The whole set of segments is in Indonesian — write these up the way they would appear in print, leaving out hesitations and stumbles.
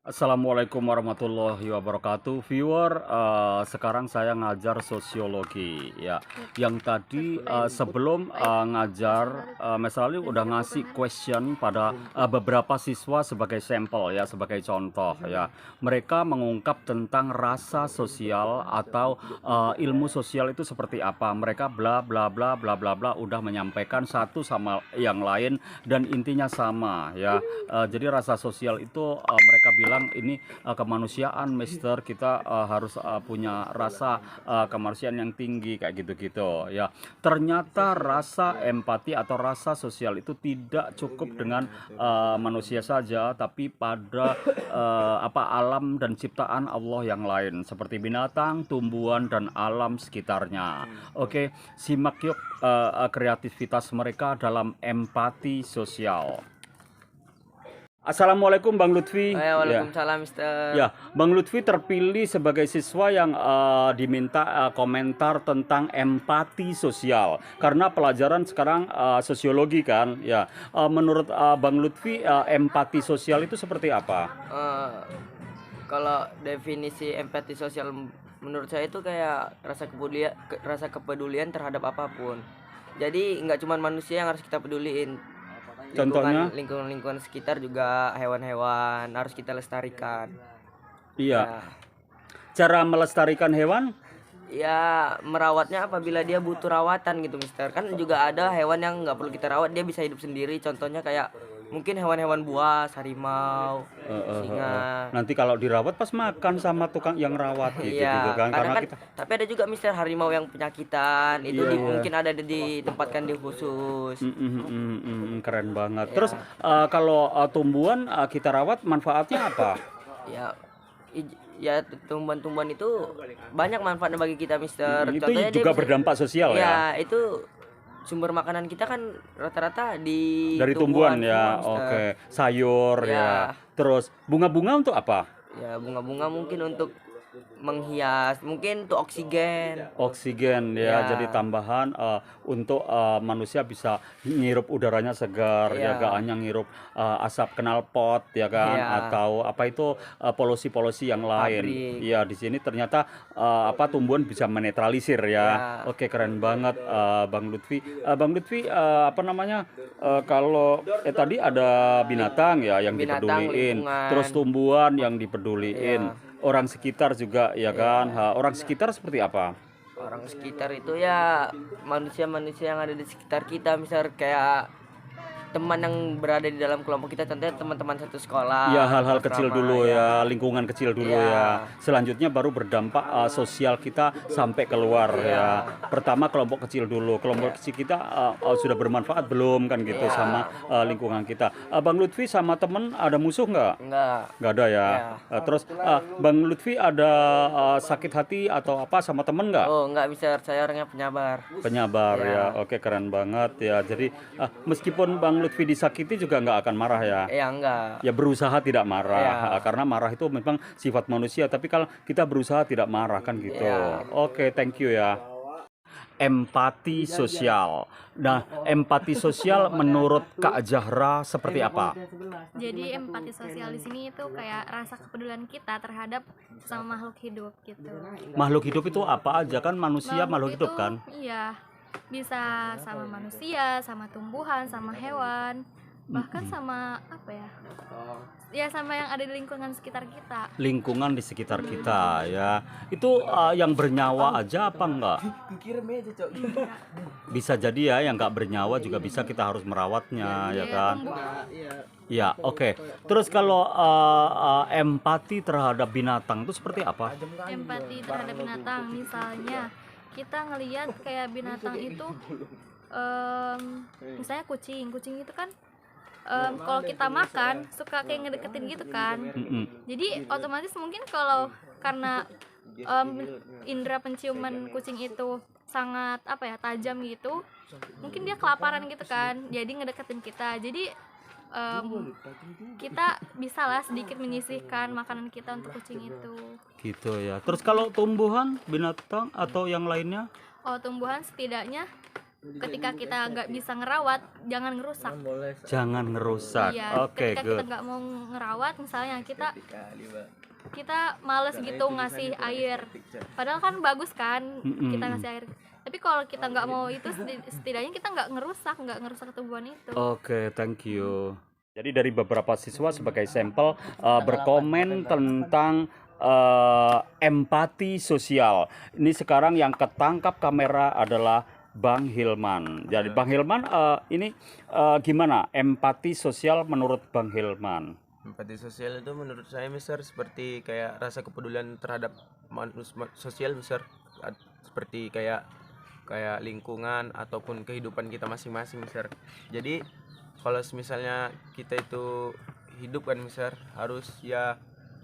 Assalamualaikum warahmatullahi wabarakatuh, viewer. Sekarang saya ngajar sosiologi, ya. Yang tadi sebelum ngajar, Mas Ali udah ngasih question pada beberapa siswa sebagai sampel, ya, sebagai contoh, ya. Mereka mengungkap tentang rasa sosial atau ilmu sosial itu seperti apa. Mereka bla bla bla bla bla bla udah menyampaikan satu sama yang lain dan intinya sama, ya. Jadi rasa sosial itu mereka bilang ini kemanusiaan, Mister. Kita harus punya rasa kemanusiaan yang tinggi kayak gitu-gitu, ya. Ternyata rasa empati atau rasa sosial itu tidak cukup dengan manusia saja, tapi pada alam dan ciptaan Allah yang lain seperti binatang, tumbuhan dan alam sekitarnya. Oke, simak yuk kreativitas mereka dalam empati sosial. Assalamualaikum Bang Lutfi. Waalaikumsalam, Mister. Ya, Bang Lutfi terpilih sebagai siswa yang diminta komentar tentang empati sosial. Karena pelajaran sekarang sosiologi kan, ya. Menurut Bang Lutfi, empati sosial itu seperti apa? Kalau definisi empati sosial menurut saya itu kayak rasa kepedulian terhadap apapun. Jadi nggak cuma manusia yang harus kita peduliin. Contohnya? Lingkungan sekitar juga hewan-hewan harus kita lestarikan. Iya. Ya, Cara melestarikan hewan? ya merawatnya apabila dia butuh rawatan gitu, Mister. Kan juga ada hewan yang nggak perlu kita rawat, dia bisa hidup sendiri. Contohnya kayak mungkin hewan-hewan buas, harimau, singa. Nanti kalau dirawat pas makan sama tukang yang rawat gitu, Iya, kan. kadang Karena kan, kita tapi ada juga Mister harimau yang penyakitan, itu Iya. mungkin ada ditempatkan di khusus. Keren banget. Ya. Terus kalau tumbuhan kita rawat manfaatnya apa? Ya, ya tumbuhan-tumbuhan itu banyak manfaatnya bagi kita, Mister. Itu Contohnya dia juga bisa, berdampak sosial, ya. ya itu sumber makanan kita kan rata-rata Dari tumbuhan, ya. semua, Mister. Oke, sayur, Ya. ya. Terus bunga-bunga untuk apa? Ya, bunga-bunga mungkin untuk menghias, mungkin untuk oksigen. Oksigen, ya. Ya. Jadi tambahan untuk manusia bisa ngirup udaranya segar, ya, Ya. gak hanya ngirup asap knalpot, ya kan, Ya. atau apa itu polusi-polusi yang lain. Pabrik. Ya, di sini ternyata tumbuhan bisa menetralisir, ya. Ya. Oke, keren banget Bang Lutfi. Bang Lutfi, kalau tadi ada binatang, ya, yang Binatang, dipeduliin, lingkungan. terus tumbuhan yang dipeduliin. Ya. Orang sekitar juga, ya kan. Orang sekitar seperti apa? Orang sekitar itu ya manusia-manusia yang ada di sekitar kita, misal kayak teman yang berada di dalam kelompok kita, contohnya teman-teman satu sekolah. Ya, hal-hal asrama, kecil dulu, ya, lingkungan kecil dulu, Ya. ya. Selanjutnya baru berdampak sosial kita sampai keluar, ya. Pertama kelompok kecil dulu. Kelompok kecil kita sudah bermanfaat belum kan gitu, Ya. sama lingkungan kita. Bang Lutfi sama temen ada musuh nggak? Enggak. Nggak ada, ya. Ya. Terus Bang Lutfi ada sakit hati atau apa sama temen nggak? Oh, enggak, bisa, saya orangnya penyabar. Penyabar, Ya. ya. Oke, keren banget, ya. Jadi meskipun Bang Lutfi disakiti juga nggak akan marah, ya. Ya, enggak. Ya, berusaha tidak marah. Ya. Karena marah itu memang sifat manusia, tapi kalau kita berusaha tidak marah kan gitu. Ya. Oke, thank you, ya. Empati sosial. Nah, empati sosial menurut Kak Zahra seperti apa? Jadi empati sosial di sini itu kayak rasa kepedulian kita terhadap sama makhluk hidup gitu. Makhluk hidup itu apa aja kan? Manusia makhluk hidup itu, kan? Iya, bisa sama manusia, sama tumbuhan, sama hewan, bahkan sama apa ya? Ya sama yang ada di lingkungan sekitar kita. Lingkungan di sekitar kita, ya. Itu yang bernyawa aja apa enggak? Bisa jadi, ya, yang nggak bernyawa juga bisa, kita harus merawatnya, ya kan? Ya, oke. Terus kalau empati terhadap binatang itu seperti apa? Empati terhadap binatang, misalnya kita ngelihat kayak binatang itu, misalnya kucing itu kan kalau kita makan suka kayak ngedeketin gitu kan. Jadi otomatis mungkin kalau karena indera penciuman kucing itu sangat tajam gitu, mungkin dia kelaparan gitu kan, jadi ngedeketin kita. Jadi kita bisalah sedikit menyisihkan makanan kita untuk kucing itu. Gitu, ya. Terus kalau tumbuhan, binatang atau yang lainnya? Tumbuhan setidaknya ketika kita nggak bisa ngerawat, jangan ngerusak. Jangan ngerusak. Iya, Oke, ketika kita good. nggak mau ngerawat, misalnya kita males gitu ngasih air, padahal kan bagus kan kita ngasih air. Tapi kalau kita nggak mau itu, setidaknya kita nggak ngerusak tumbuhan itu. Oke, thank you. Jadi dari beberapa siswa sebagai sampel berkomen tentang empati sosial. Ini sekarang yang ketangkap kamera adalah Bang Hilman. Jadi Bang Hilman, ini gimana empati sosial menurut Bang Hilman? Empati sosial itu menurut saya Mister seperti kayak rasa kepedulian terhadap sosial Mister, seperti kayak lingkungan ataupun kehidupan kita masing-masing Mister. Jadi kalau misalnya kita itu hidup kan Mister, harus ya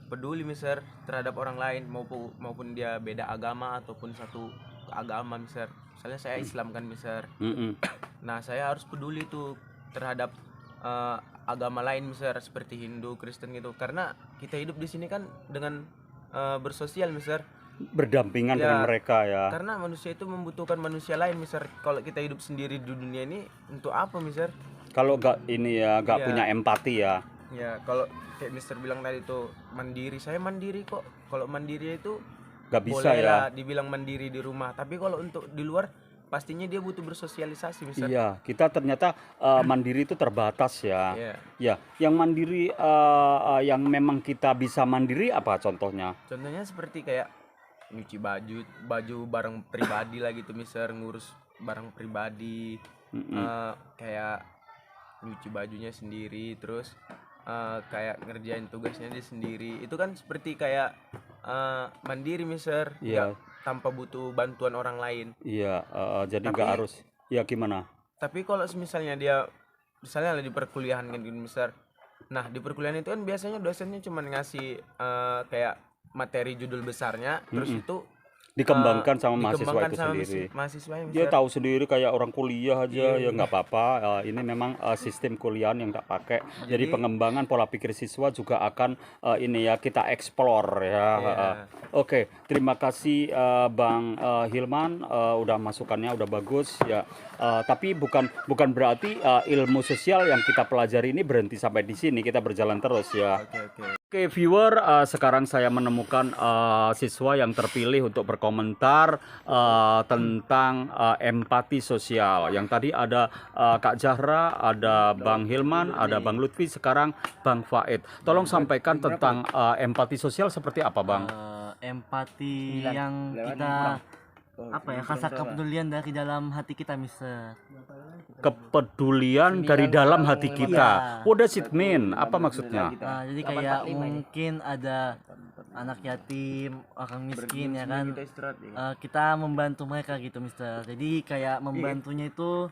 peduli Mister terhadap orang lain maupun dia beda agama ataupun satu agama Mister. Misalnya saya Islam kan Mister. Nah saya harus peduli tuh terhadap agama lain Mister, seperti Hindu, Kristen gitu. Karena kita hidup di sini kan dengan bersosial Mister, Berdampingan ya, dengan mereka ya. karena manusia itu membutuhkan manusia lain Mister. Kalau kita hidup sendiri di dunia ini untuk apa Mister? Kalau nggak ini ya nggak Ya. punya empati ya. Ya kalau kayak Mister bilang tadi tuh mandiri, saya mandiri kok. Kalau mandiri itu Nggak bisa boleh ya. lah dibilang mandiri di rumah, tapi kalau untuk di luar pastinya dia butuh bersosialisasi Mister. Iya, kita ternyata mandiri itu terbatas ya. Iya. Ya, yang mandiri yang memang kita bisa mandiri apa contohnya? Contohnya seperti kayak nyuci baju barang pribadi lah gitu Mister, ngurus barang pribadi, kayak nyuci bajunya sendiri, terus kayak ngerjain tugasnya dia sendiri. Itu kan seperti kayak mandiri Mister, Iya. nggak tanpa butuh bantuan orang lain. Iya, jadi Tapi- nggak harus. Ya gimana? Tapi kalau misalnya dia misalnya di perkuliahan kan gitu Mister. Nah di perkuliahan itu kan biasanya dosennya cuma ngasih kayak materi judul besarnya, terus itu Dikembangkan sama mahasiswa dikembangkan itu sama sendiri. mahasiswanya Dia Mister. tahu sendiri kayak orang kuliah aja, Iya. ya nggak apa-apa. Ini memang sistem kuliahan yang tak pakai. Jadi pengembangan pola pikir siswa juga akan ini ya kita explore ya. Iya. Oke, terima kasih Bang Hilman, udah masukannya udah bagus ya. Tapi bukan berarti ilmu sosial yang kita pelajari ini berhenti sampai di sini. Kita berjalan terus ya. Oke. Oke viewer, sekarang saya menemukan siswa yang terpilih untuk berkomentar tentang empati sosial. Yang tadi ada Kak Zahra, ada Bang Hilman, ada Bang Lutfi, sekarang Bang Faid. Tolong sampaikan tentang empati sosial seperti apa Bang? Empati yang kita rasa kepedulian dari dalam hati kita Mister. Kepedulian dari dalam hati kita. What does it mean? Apa maksudnya? Jadi kayak mungkin ada anak yatim, orang miskin ya kan, kita membantu mereka gitu Mister. Jadi kayak membantunya itu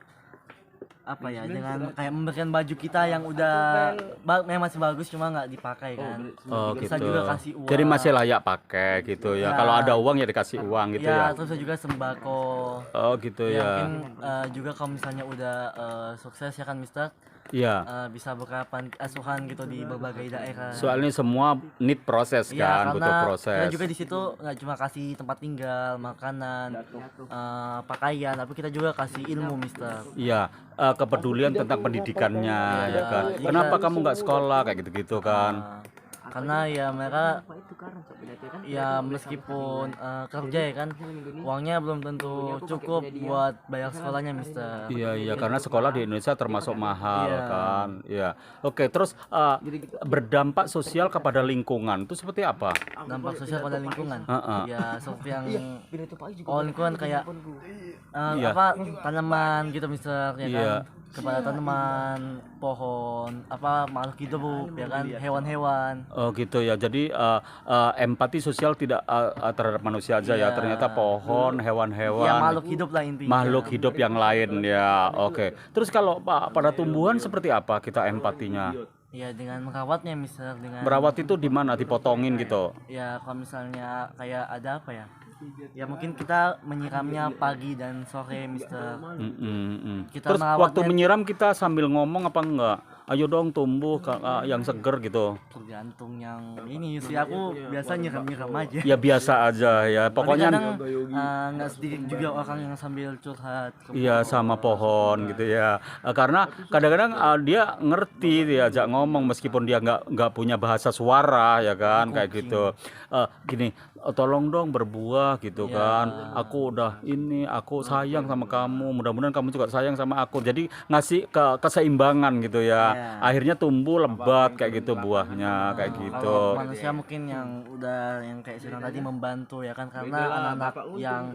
dengan kayak memberikan baju kita yang udah memang masih bagus cuma nggak dipakai kan. Oh Bisa gitu. juga kasih uang. Jadi masih layak pakai gitu ya. Ya. Kalau ada uang ya dikasih uang gitu ya. Terus juga sembako. Oh gitu ya. Mungkin juga kalau misalnya udah sukses ya kan Mister, bisa beberapa asuhan gitu di berbagai daerah. Soalnya semua need proses kan, butuh karena proses. kita juga di situ nggak cuma kasih tempat tinggal, makanan, pakaian, tapi kita juga kasih ilmu Mister. Iya, kepedulian tentang pendidikannya ya kan. Kenapa kamu nggak sekolah kayak gitu-gitu kan? Karena ya mereka ya meskipun kerja ya kan, uangnya belum tentu cukup buat bayar sekolahnya Mister. Iya, karena sekolah di Indonesia termasuk mahal Iya. kan. Iya. Oke, terus berdampak sosial kepada lingkungan itu seperti apa? Dampak sosial pada lingkungan. Ya seperti yang lingkungan kayak Iya. tanaman gitu Mister ya Iya. kan, kepada tanaman, pohon, makhluk hidup ya kan, hewan-hewan. Oh gitu ya. Jadi empati sosial tidak terhadap manusia aja ya. Iya. Ternyata pohon, hewan-hewan. Ya makhluk hidup lah intinya. Makhluk hidup yang lain ya. Oke. Terus kalau pada tumbuhan seperti apa kita empatinya? Ya dengan merawatnya Mister, dengan Merawat itu di mana? Dipotongin gitu. ya kalau misalnya kayak ada ya mungkin kita menyiramnya pagi dan sore Mister. Kita Terus merawatnya- waktu menyiram kita sambil ngomong apa enggak? ayo dong tumbuh yang seger gitu. Tergantung yang ini sih, aku biasa nyiram aja. Ya biasa aja ya. Tapi Pokoknya kadang nggak sedikit juga orang yang sambil curhat ke iya sama pohon gitu ya. Karena kadang-kadang dia ngerti diajak ngomong meskipun dia nggak punya bahasa suara ya kan kayak gitu. Gini, tolong dong berbuah gitu kan. Aku udah aku sayang sama kamu. Mudah-mudahan kamu juga sayang sama aku. Jadi ngasih keseimbangan gitu ya. Akhirnya tumbuh lebat kayak gitu buahnya kayak gitu. Kalau manusia mungkin yang udah yang kayak Sinan tadi membantu ya kan, karena anak-anak yang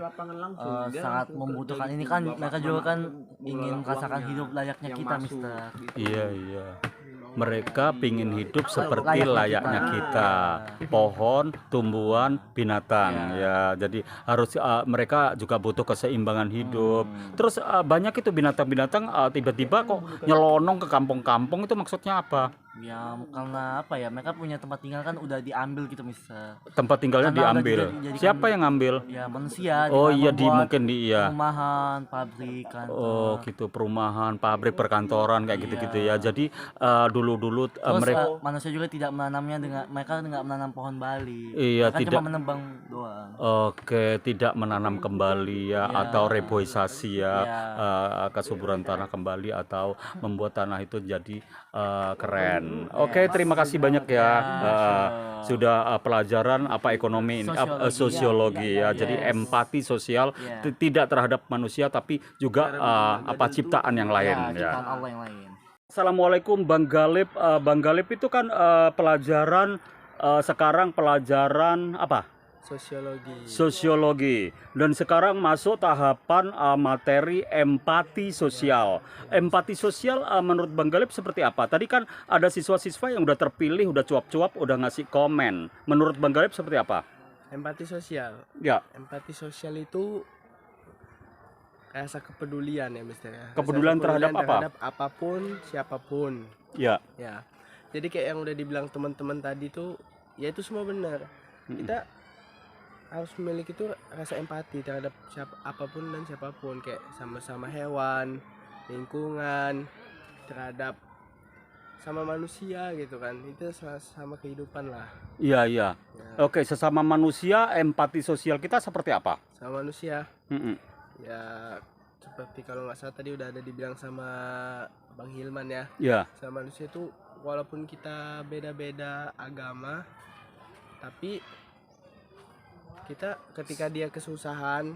sangat membutuhkan ini kan, mereka juga kan ingin merasakan hidup layaknya kita, Mister. Iya. Mereka pingin hidup seperti layaknya kita, pohon, tumbuhan, binatang ya. Jadi harus mereka juga butuh keseimbangan hidup. Terus banyak itu binatang-binatang tiba-tiba kok nyelonong ke kampung-kampung, itu maksudnya apa? Ya karena apa ya, mereka punya tempat tinggal kan udah diambil gitu, Mister. Tempat tinggalnya Karena udah diambil. dijadikan- Siapa yang ngambil? Ya manusia. Oh dengan iya, membuat mungkin perumahan, pabrik, kantor. Oh gitu, perumahan, pabrik, perkantoran kayak gitu-gitu ya. Jadi dulu-dulu Terus mereka manusia juga tidak menanamnya dengan, mereka nggak menanam pohon Bali. Iya, Mereka tidak. cuma menebang doang. Oke, tidak menanam kembali ya, atau reboisasi ya, Iya. kesuburan tanah kembali atau membuat tanah itu jadi keren. Oke, terima kasih banyak ya, sudah pelajaran apa ekonomi ini, sosiologi ya. Jadi empati sosial tidak terhadap manusia tapi juga apa ciptaan yang lain ya. Ciptaan Allah yang lain. Assalamualaikum Bang Galip. Bang Galip itu kan pelajaran sekarang pelajaran apa? Sosiologi. Dan sekarang masuk tahapan materi empati sosial. Empati sosial menurut Bang Galip seperti apa? Tadi kan ada siswa-siswa yang udah terpilih, udah cuap-cuap, udah ngasih komen. Menurut Bang Galip seperti apa? Empati sosial. Ya. Empati sosial itu rasa kepedulian ya, Mister ya. Rasa Kepedulian terhadap apa? Terhadap apapun, siapapun. Ya. Ya. Jadi kayak yang udah dibilang teman-teman tadi tuh, ya itu semua benar. Kita harus memiliki itu rasa empati terhadap apapun dan siapapun, kayak sama-sama hewan, lingkungan, terhadap sama manusia gitu kan. Itu sama kehidupan lah. Iya. Ya, Oke, sesama manusia empati sosial kita seperti apa? sama manusia. Mm-mm. Ya seperti kalau nggak salah tadi udah ada dibilang sama Bang Hilman ya. Ya. Sama manusia itu walaupun kita beda-beda agama, tapi kita ketika dia kesusahan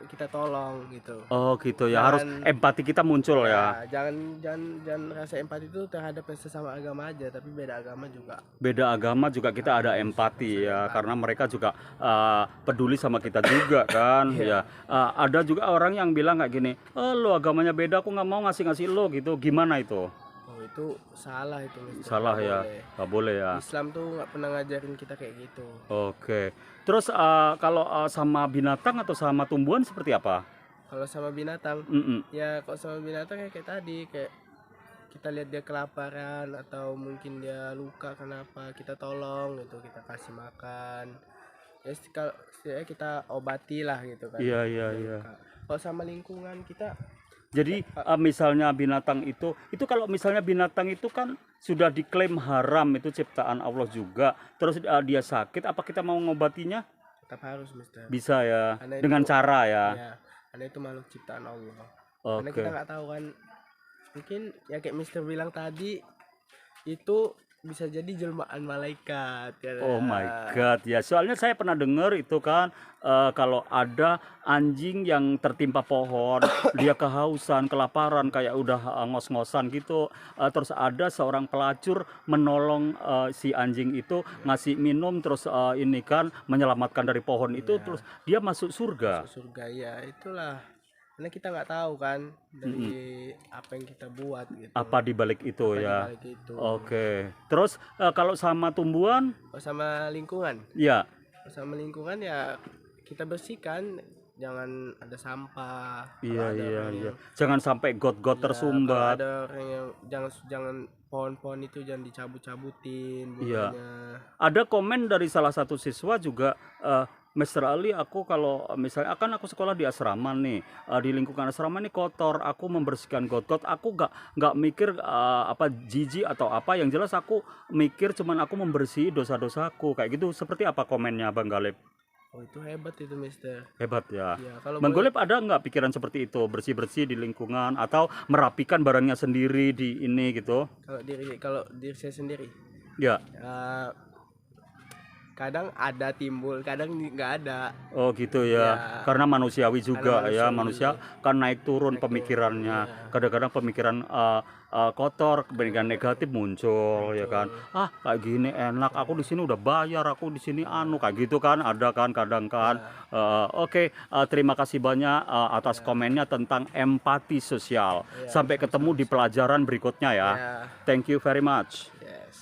kita tolong gitu. Oh gitu ya, harus empati kita muncul ya. Jangan rasa empati itu terhadap sesama agama aja, tapi beda agama juga. Beda agama juga kita ada empati ya, karena mereka juga peduli sama kita juga kan. Ya, ada juga orang yang bilang kayak gini, lo agamanya beda, aku nggak mau ngasih lo gitu. Gimana itu? Oh itu salah itu. Mister. Salah Nggak ya, boleh. nggak boleh ya. Islam tuh nggak pernah ngajarin kita kayak gitu. Oke. Terus kalau sama binatang atau sama tumbuhan seperti apa? Kalau sama binatang, ya kalau sama binatang ya kayak tadi, kayak kita lihat dia kelaparan atau mungkin dia luka kenapa, kita tolong gitu, kita kasih makan. Ya setidaknya kita obati lah gitu kan. Iya. Kalau sama lingkungan kita, Jadi misalnya binatang itu kalau misalnya binatang itu kan sudah diklaim haram, itu ciptaan Allah juga. Terus dia sakit, apa kita mau ngobatinya? tetap harus, Mister. Bisa ya, Karena dengan itu- cara ya. Ya, karena itu makhluk ciptaan Allah. Karena Oke. kita nggak tahu kan, mungkin ya kayak Mister bilang tadi, itu bisa jadi jelmaan malaikat. Ya. Oh my god ya, soalnya saya pernah dengar itu kan kalau ada anjing yang tertimpa pohon, dia kehausan, kelaparan, kayak udah ngos-ngosan gitu, terus ada seorang pelacur menolong si anjing itu, ngasih minum, terus ini kan menyelamatkan dari pohon itu, terus dia masuk surga. Surga ya, itulah. Karena kita nggak tahu kan dari apa yang kita buat gitu. Apa dibalik itu Apa ya? dibalik itu. Oke. Terus kalau sama tumbuhan, Kalau sama lingkungan, ya. ya kita bersihkan, jangan ada sampah. Kalau Iya ada iya orang iya. yang- Jangan sampai got-got Ya, tersumbat. kalau ada orang yang jangan pohon-pohon itu jangan dicabut-cabutin Iya. bunganya. Ada komen dari salah satu siswa juga, Mr. Ali, aku kalau misalnya akan aku sekolah di asrama nih, di lingkungan asrama nih kotor, aku membersihkan got-got, aku nggak mikir apa jijik atau apa, yang jelas aku mikir cuman aku membersih dosa-dosaku kayak gitu. Seperti apa komennya Bang Galib? Oh itu hebat itu Mister. Hebat ya. Ya kalau Bang boleh, Galib ada nggak pikiran seperti itu, bersih-bersih di lingkungan atau merapikan barangnya sendiri di ini gitu? kalau diri saya sendiri, Ya. eh, kadang ada timbul, kadang nggak ada. Oh gitu ya, Ya, karena manusiawi juga karena ya, manusiawi. manusia kan naik turun pemikirannya. Kadang-kadang pemikiran kotor, pemikiran negatif muncul ya kan. Ah kayak gini enak, aku di sini udah bayar, aku di sini anu kayak gitu kan, ada kan kadang kan. Oke, terima kasih banyak atas komennya tentang empati sosial. Sampai ketemu di pelajaran berikutnya ya. Ya, Thank you very much. yes.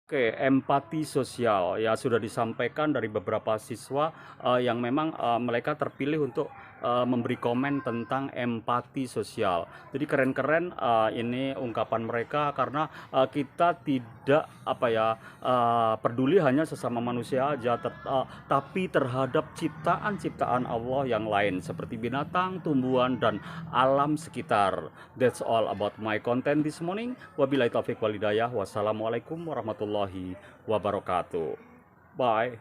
Oke, empati sosial ya sudah disampaikan dari beberapa siswa yang memang mereka terpilih untuk memberi komen tentang empati sosial. Jadi keren-keren ini ungkapan mereka, karena kita tidak peduli hanya sesama manusia aja, tapi terhadap ciptaan-ciptaan Allah yang lain seperti binatang, tumbuhan, dan alam sekitar. That's all about my content this morning. Wabillahi taufiq wal hidayah. Wassalamualaikum warahmatullahi wabarakatuh. Bye.